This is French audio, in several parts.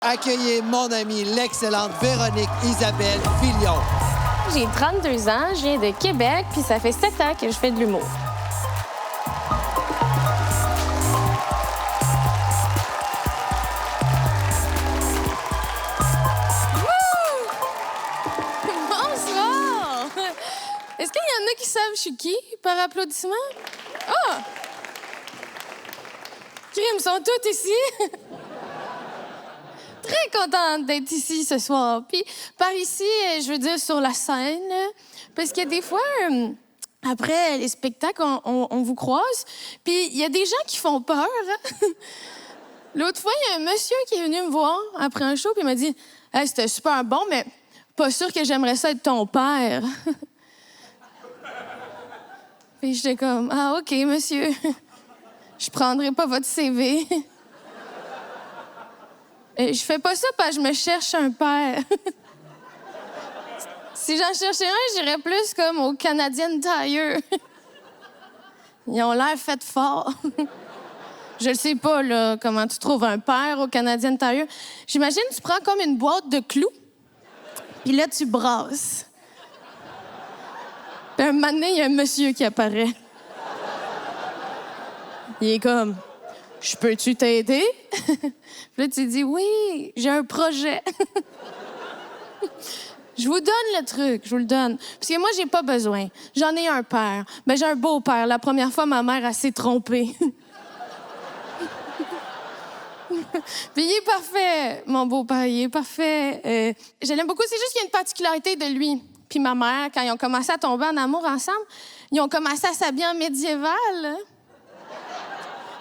Accueillez mon amie, l'excellente Véronique Isabelle Filion. J'ai 32 ans, je viens de Québec, puis ça fait 7 ans que je fais de l'humour. Bonsoir! Est-ce qu'il y en a qui savent je suis qui par applaudissement? Ah! Ils sont tous ici. Très contente d'être ici ce soir. Puis par ici, je veux dire sur la scène, parce que des fois, après les spectacles, on vous croise, puis il y a des gens qui font peur. L'autre fois, il y a un monsieur qui est venu me voir après un show, puis il m'a dit « Hey, c'était super bon, mais pas sûr que j'aimerais ça être ton père. » Puis j'étais comme « Ah, OK, monsieur. Je prendrai pas votre CV. » Je fais pas ça parce que je me cherche un père. Si j'en cherchais un, j'irais plus comme au Canadian Tire. Ils ont l'air faits fort. Je ne sais pas là, comment tu trouves un père au Canadian Tire. J'imagine que tu prends comme une boîte de clous, puis là, tu brasses. Puis un moment donné, il y a un monsieur qui apparaît. Il est comme... « Je peux-tu t'aider? » Puis là, tu dis « Oui, j'ai un projet. » Je vous donne le truc, je vous le donne. Parce que moi, j'ai pas besoin. J'en ai un père. Mais j'ai un beau-père. La première fois, ma mère, elle s'est trompée. Puis il est parfait, mon beau-père, il est parfait. Je l'aime beaucoup. C'est juste qu'il y a une particularité de lui. Puis ma mère, quand ils ont commencé à tomber en amour ensemble, ils ont commencé à s'habiller en médiéval.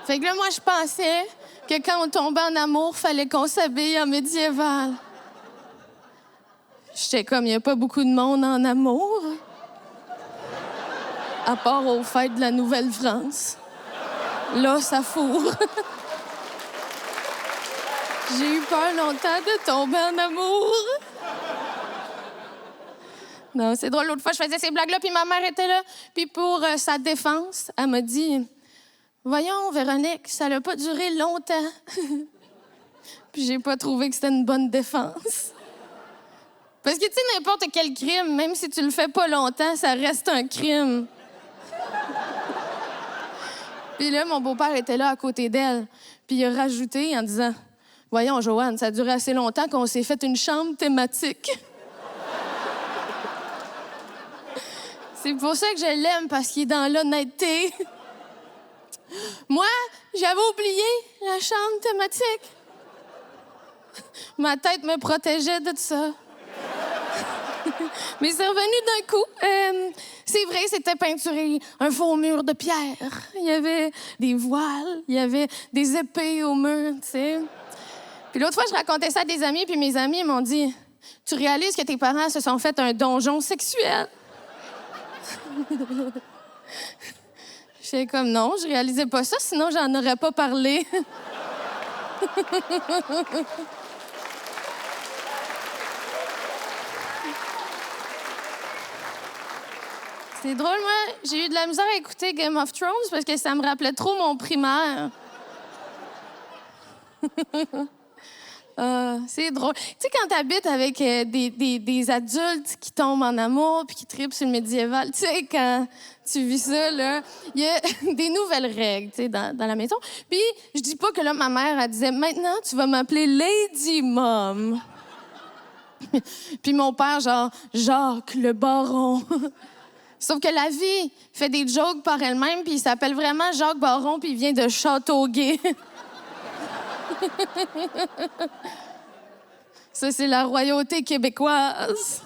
Fait que là, moi, je pensais que quand on tombait en amour, fallait qu'on s'habille en médiéval. J'étais comme, il n'y a pas beaucoup de monde en amour. À part aux fêtes de la Nouvelle-France. Là, ça fourre. J'ai eu peur longtemps de tomber en amour. Non, c'est drôle. L'autre fois, je faisais ces blagues-là, puis ma mère était là. Puis pour sa défense, elle m'a dit... Voyons, Véronique, ça n'a pas duré longtemps. Puis j'ai pas trouvé que c'était une bonne défense. Parce que, tu sais, n'importe quel crime, même si tu le fais pas longtemps, ça reste un crime. Puis là, mon beau-père était là à côté d'elle. Puis il a rajouté en disant, « Voyons, Joanne, ça a duré assez longtemps qu'on s'est fait une chambre thématique. » C'est pour ça que je l'aime, parce qu'il est dans l'honnêteté. Moi, j'avais oublié la chambre thématique. Ma tête me protégeait de ça. Mais c'est revenu d'un coup. C'est vrai, c'était peinturé, un faux mur de pierre. Il y avait des voiles, il y avait des épées au mur, tu sais. Puis l'autre fois, je racontais ça à des amis, puis mes amis m'ont dit « Tu réalises que tes parents se sont fait un donjon sexuel? » J'étais comme, non, je réalisais pas ça, sinon j'en aurais pas parlé. C'est drôle, moi, j'ai eu de la misère à écouter Game of Thrones parce que ça me rappelait trop mon primaire. C'est drôle. Tu sais, quand t'habites avec des adultes qui tombent en amour puis qui tripent sur le médiéval, tu sais, quand tu vis ça, là, il y a des nouvelles règles, tu sais, dans la maison. Puis, je dis pas que là, ma mère, elle disait, « Maintenant, tu vas m'appeler Lady Mom. » Puis mon père, genre, « Jacques le Baron. » Sauf que la vie fait des jokes par elle-même, puis il s'appelle vraiment Jacques Baron, puis il vient de Châteauguay. Ça, c'est la royauté québécoise.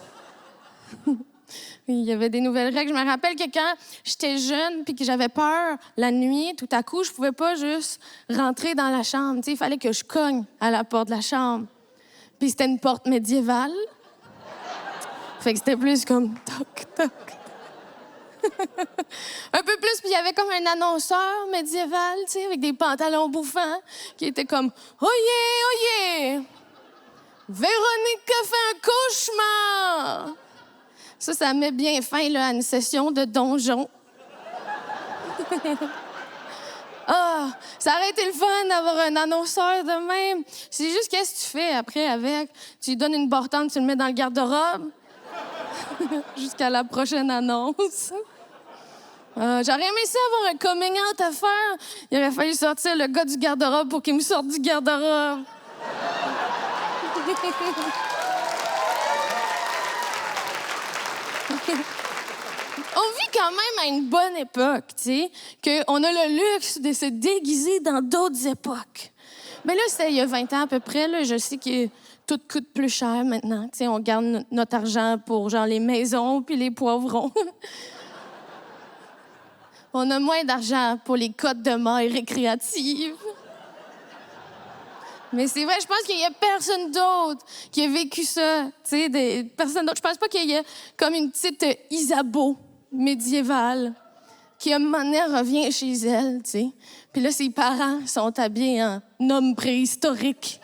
Il y avait des nouvelles règles. Je me rappelle que quand j'étais jeune puis que j'avais peur la nuit, tout à coup, je pouvais pas juste rentrer dans la chambre. Il fallait que je cogne à la porte de la chambre. Puis c'était une porte médiévale. Fait que c'était plus comme toc, toc. Un peu plus, puis il y avait comme un annonceur médiéval, tu sais, avec des pantalons bouffants, qui était comme « Oyez, oyez! Véronique a fait un cauchemar! » Ça met bien fin là, à une session de donjon. Ah! ça aurait été le fun d'avoir un annonceur de même. C'est juste qu'est-ce que tu fais après avec? Tu lui donnes une bartende, tu le mets dans le garde-robe jusqu'à la prochaine annonce. J'aurais aimé ça avoir un coming out à faire. Il aurait fallu sortir le gars du garde-robe pour qu'il me sorte du garde-robe. On vit quand même à une bonne époque, tu sais, qu'on a le luxe de se déguiser dans d'autres époques. Mais là, c'était il y a 20 ans à peu près. Là, je sais que tout coûte plus cher maintenant. Tu sais, on garde notre argent pour genre les maisons puis les poivrons. On a moins d'argent pour les côtes de mailles récréatives. Mais c'est vrai, je pense qu'il y a personne d'autre qui a vécu ça. Tu sais, personne d'autre. Je pense pas qu'il y a comme une petite Isabeau médiévale qui, à un moment donné, revient chez elle, tu sais. Puis là, ses parents sont habillés en homme préhistorique.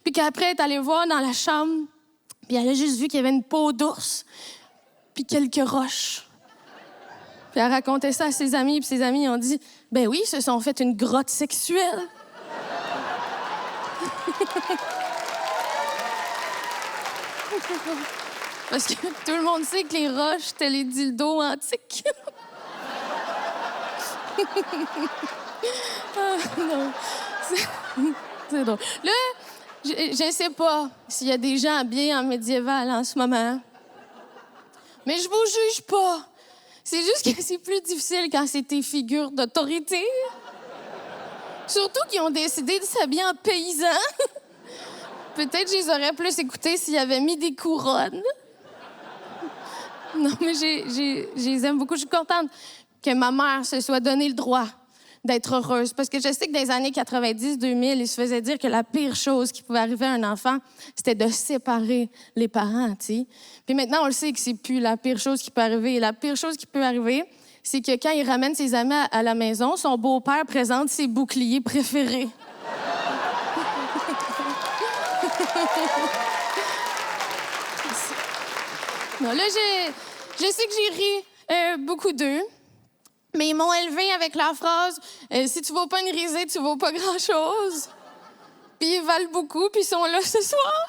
Puis qu'après, elle est allée voir dans la chambre, puis elle a juste vu qu'il y avait une peau d'ours, puis quelques roches. Puis elle racontait ça à ses amis, puis ses amis ont dit « Ben oui, ils se sont fait une grotte sexuelle. » Parce que tout le monde sait que les roches, c'était les dildos antiques. Non. C'est drôle. Là, je sais pas s'il y a des gens habillés en médiéval en ce moment. Mais je vous juge pas. C'est juste que c'est plus difficile quand c'est tes figures d'autorité. Surtout qu'ils ont décidé de s'habiller en paysan. Peut-être que je les aurais plus écoutés s'ils avaient mis des couronnes. Non, mais je les aime beaucoup. Je suis contente que ma mère se soit donné le droit d'être heureuse. Parce que je sais que dans les années 90-2000, il se faisait dire que la pire chose qui pouvait arriver à un enfant, c'était de séparer les parents, tu sais. Puis maintenant, on le sait que c'est plus la pire chose qui peut arriver. Et la pire chose qui peut arriver, c'est que quand il ramène ses amis à la maison, son beau-père présente ses boucliers préférés. Non, là, je sais que j'ai ri beaucoup d'eux. Mais ils m'ont élevé avec la phrase si tu vaux pas une risée, tu vaux pas grand-chose. Puis ils valent beaucoup, puis ils sont là ce soir.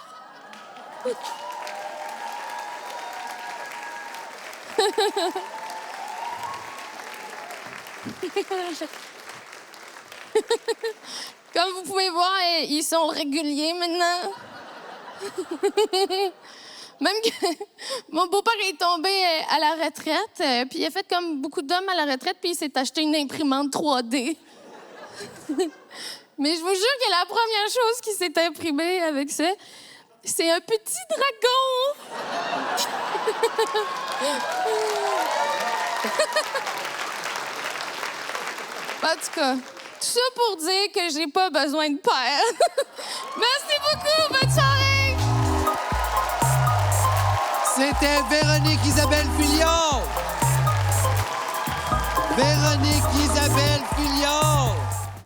Comme vous pouvez voir, ils sont réguliers maintenant. Même que mon beau-père est tombé à la retraite, puis il a fait comme beaucoup d'hommes à la retraite, puis il s'est acheté une imprimante 3D. Mais je vous jure que la première chose qui s'est imprimée avec ça, c'est un petit dragon. En tout cas, tout ça pour dire que j'ai pas besoin de père. Merci beaucoup, bonne soirée! C'était Véronique Isabelle Filion. Véronique Isabelle Filion.